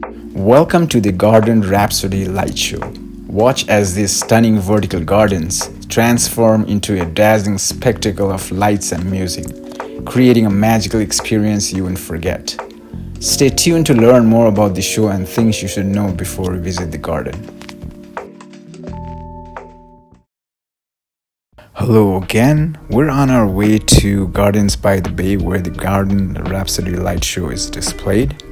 Welcome to the Garden Rhapsody Light Show. Watch as these stunning vertical gardens transform into a dazzling spectacle of lights and music, creating a magical experience you won't forget. Stay tuned to learn more about the show and things you should know before you visit the garden. Hello again. We're on our way to Gardens by the Bay where the Garden Rhapsody Light Show is displayed.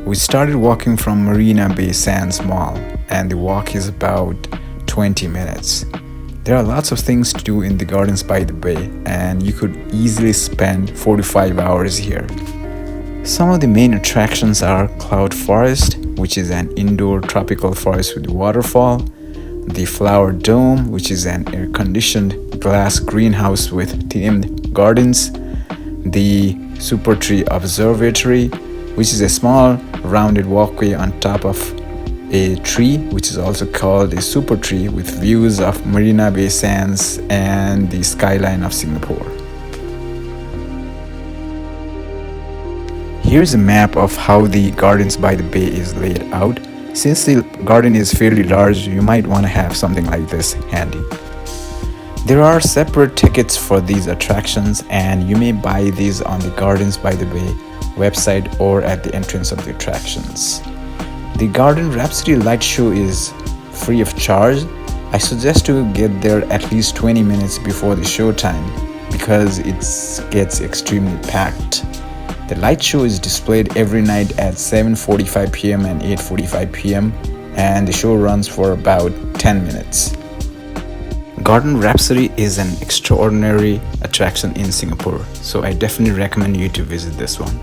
We started walking from Marina Bay Sands Mall and the walk is about 20 minutes. There are lots of things to do in the Gardens by the Bay and you could easily spend 45 hours here. Some of the main attractions are Cloud Forest, which is an indoor tropical forest with waterfall, the Flower Dome, which is an air-conditioned glass greenhouse with themed gardens, the Super Tree Observatory, which is a small rounded walkway on top of a tree, which is also called a super tree, with views of Marina Bay Sands and the skyline of Singapore. Here's a map of how the Gardens by the Bay is laid out. Since the garden is fairly large, you might want to have something like this handy. There are separate tickets for these attractions and you may buy these on the Gardens by the Bay website or at the entrance of the attractions. The Garden Rhapsody Light Show is free of charge. I suggest to get there at least 20 minutes before the show time because it gets extremely packed. The light show is displayed every night at 7:45 p.m. and 8:45 p.m. and the show runs for about 10 minutes. Garden Rhapsody is an extraordinary attraction in Singapore, so I definitely recommend you to visit this one.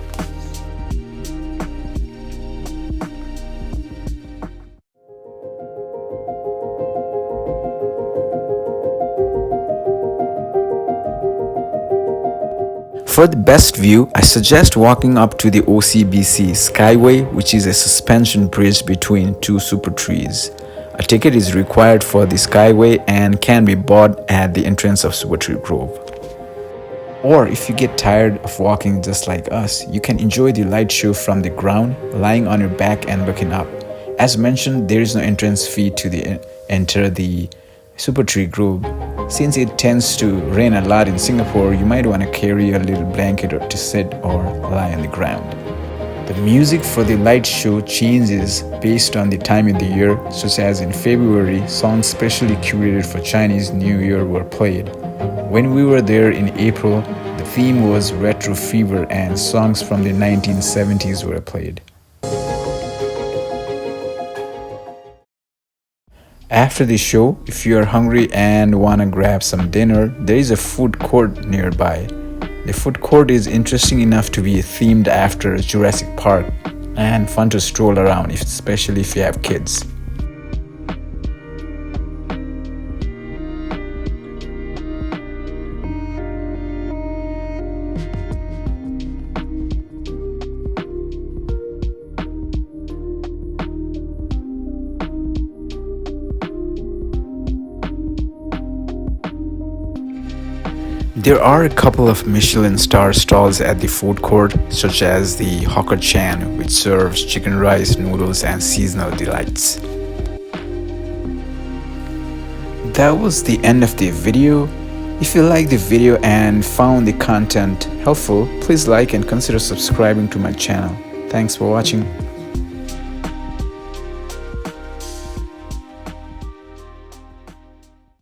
For the best view, I suggest walking up to the OCBC Skyway, which is a suspension bridge between two super trees. A ticket is required for the Skyway and can be bought at the entrance of Super Tree Grove. Or if you get tired of walking just like us, you can enjoy the light show from the ground, lying on your back and looking up. As mentioned, there is no entrance fee to enter the Super Tree Grove. Since it tends to rain a lot in Singapore, you might want to carry a little blanket or to sit or lie on the ground. The music for the light show changes based on the time of the year, such as in February, songs specially curated for Chinese New Year were played. When we were there in April, the theme was Retro Fever and songs from the 1970s were played. After the show, if you are hungry and want to grab some dinner, there is a food court nearby. The food court is interesting enough to be themed after Jurassic Park and fun to stroll around, especially if you have kids. There are a couple of Michelin star stalls at the food court, such as the Hawker Chan, which serves chicken rice, noodles, and seasonal delights. That was the end of the video. If you liked the video and found the content helpful, please like and consider subscribing to my channel. Thanks for watching.